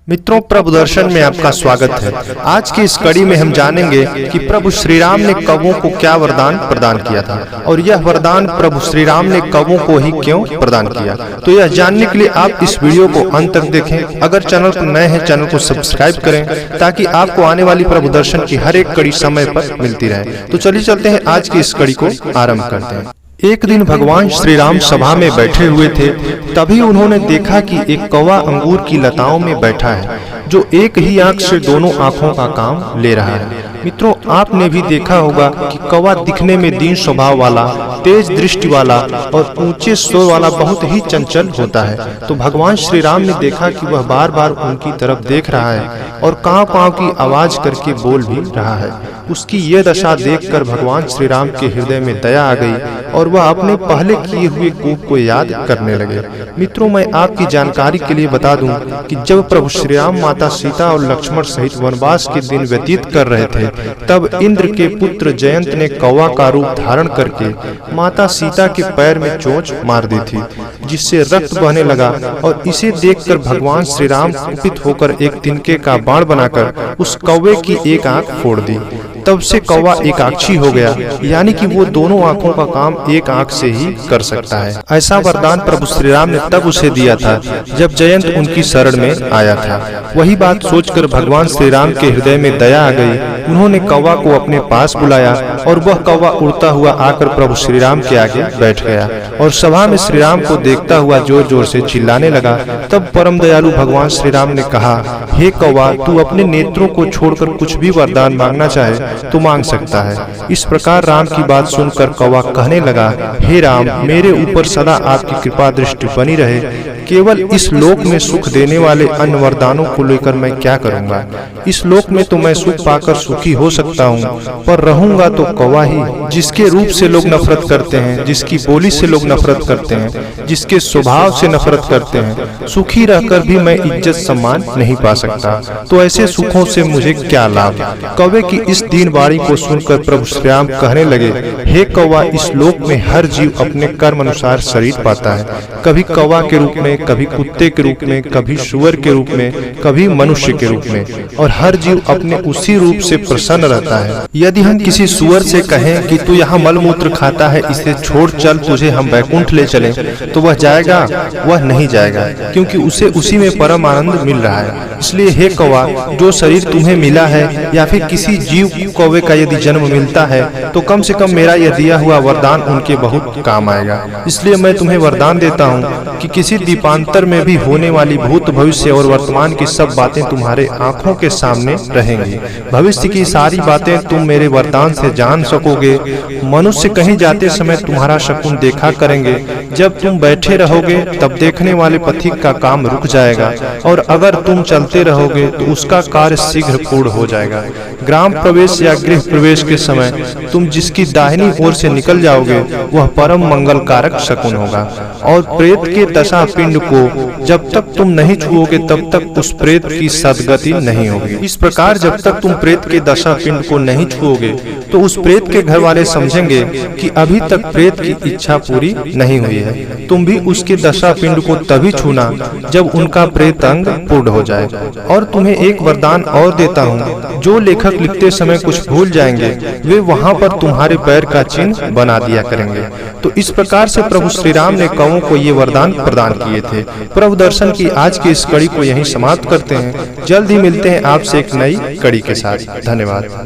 मित्रों, प्रभु दर्शन में आपका स्वागत है। आज की इस कड़ी में हम जानेंगे कि प्रभु श्री राम ने कौवों को क्या वरदान प्रदान किया था और यह वरदान प्रभु श्री राम ने कौवों को ही क्यों प्रदान किया। तो यह जानने के लिए आप इस वीडियो को अंत तक देखें। अगर चैनल पर नए हैं, चैनल को सब्सक्राइब करें ताकि आपको आने वाली प्रभु दर्शन की हर एक कड़ी समय पर मिलती रहे। तो चलिए चलते हैं, आज की इस कड़ी को आरम्भ करते हैं। एक दिन भगवान श्री राम सभा में बैठे हुए थे, तभी उन्होंने देखा कि एक कौवा अंगूर की लताओं में बैठा है, जो एक ही आंख से दोनों आंखों का काम ले रहा है। मित्रों, आपने भी देखा होगा कि कौवा दिखने में दीन स्वभाव वाला, तेज दृष्टि वाला और ऊंचे स्वर वाला बहुत ही चंचल होता है। तो भगवान श्री राम ने देखा कि वह बार बार उनकी तरफ देख रहा है और कांव कांव की आवाज करके बोल भी रहा है। उसकी ये दशा देखकर भगवान श्री राम के हृदय में दया आ गई और वह अपने पहले किए हुए कोप को याद करने लगे। मित्रों, मैं आपकी जानकारी के लिए बता दूं कि जब प्रभु श्री राम माता सीता और लक्ष्मण सहित वनवास के दिन व्यतीत कर रहे थे, तब इंद्र के पुत्र जयंत ने कौवा का रूप धारण करके माता सीता के पैर में चोंच मार दी थी, जिससे रक्त बहने लगा। और इसे देखकर भगवान श्री राम कुपित होकर एक तिनके का बाण बनाकर उस कौवे की एक आंख फोड़ दी। तब से कौवा एकाक्षी हो गया, यानी कि वो दोनों आंखों का काम एक आंख से ही कर सकता है। ऐसा वरदान प्रभु श्री राम ने तब उसे दिया था जब जयंत उनकी शरण में आया था। वही बात सोचकर भगवान श्री राम के हृदय में दया आ गई। उन्होंने कौवा को अपने पास बुलाया और वह कौवा उड़ता हुआ आकर प्रभु श्री राम के आगे बैठ गया और सभा में श्री राम को देखता हुआ जोर जोर से चिल्लाने लगा। तब परम दयालु भगवान श्री राम ने कहा, हे कौवा, तू अपने नेत्रों को छोड़कर कुछ भी वरदान मांगना चाहे तो मांग सकता है। इस प्रकार राम की बात सुनकर कौवा कहने लगा, हे राम, मेरे ऊपर सदा आपकी कृपा दृष्टि बनी रहे। केवल इस लोक में सुख देने वाले अन्य वरदानों को लेकर मैं क्या करूंगा। इस लोक में तो मैं सुख पाकर सुखी हो सकता हूँ, पर रहूंगा तो कौवा ही, जिसके रूप से लोग नफरत करते हैं, जिसकी बोली से लोग नफरत करते हैं, जिसके स्वभाव से नफरत करते हैं। सुखी रहकर भी मैं इज्जत सम्मान नहीं पा सकता, तो ऐसे सुखों से मुझे क्या लाभ। कौवे की इस दीन वाणी को सुनकर प्रभु श्री राम कहने लगे, हे कौवा, इस लोक में हर जीव अपने कर्म अनुसार शरीर पाता है, कभी कौवा के रूप में, कभी कुत्ते के रूप में, कभी सुअर के रूप में, कभी मनुष्य के रूप में, और हर जीव अपने उसी रूप से प्रसन्न रहता है। यदि हम किसी सुअर से कहें कि तू यहाँ मलमूत्र खाता है, इसे छोड़ चल, तुझे हम वैकुंठ ले चलें, तो वह जाएगा? वह नहीं जाएगा, क्योंकि उसे उसी में परम आनंद मिल रहा है। इसलिए हे कौवा, जो शरीर तुम्हें मिला है या फिर किसी जीव कौवे का यदि जन्म मिलता है, तो कम से कम मेरा यह दिया हुआ वरदान उनके बहुत काम आएगा। इसलिए मैं तुम्हें वरदान देता हूँ कि किसी दीपांतर में भी होने वाली भूत, भविष्य और वर्तमान की सब बातें तुम्हारे आंखों के सामने रहेंगी। भविष्य की सारी बातें तुम मेरे वरदान से जान सकोगे। मनुष्य कहीं जाते समय तुम्हारा शकुन देखा करेंगे। जब तुम बैठे रहोगे तब देखने वाले पथिक का काम रुक जाएगा, और अगर तुम चलते रहोगे तो उसका कार्य शीघ्र पूर्ण हो जाएगा। ग्राम प्रवेश या गृह प्रवेश के समय तुम जिसकी दाहिनी ओर से निकल जाओगे, वह परम मंगल कारक शकुन होगा। और प्रेत के दशा पिंड को जब तक तुम नहीं छुओगे, तब तक उस प्रेत की सद्गति नहीं होगी। इस प्रकार जब तक तुम प्रेत के दशा पिंड को नहीं छुओगे, तो उस प्रेत के घर वाले समझेंगे कि अभी तक प्रेत की इच्छा पूरी नहीं हुई है। तुम भी उसके दशा पिंड को तभी छूना जब उनका प्रेत अंग पूर्ण हो जाए। और तुम्हें एक वरदान और देता हूँ, जो लेखक लिखते समय कुछ भूल जाएंगे, वे वहाँ पर तुम्हारे पैर का चिन्ह बना दिया करेंगे। तो इस प्रकार से प्रभु श्री राम ने कौवों को ये वरदान प्रदान किए थे। प्रभु दर्शन की आज की इस कड़ी को यहीं समाप्त करते हैं। जल्द ही मिलते हैं आपसे एक नई कड़ी के साथ। धन्यवाद।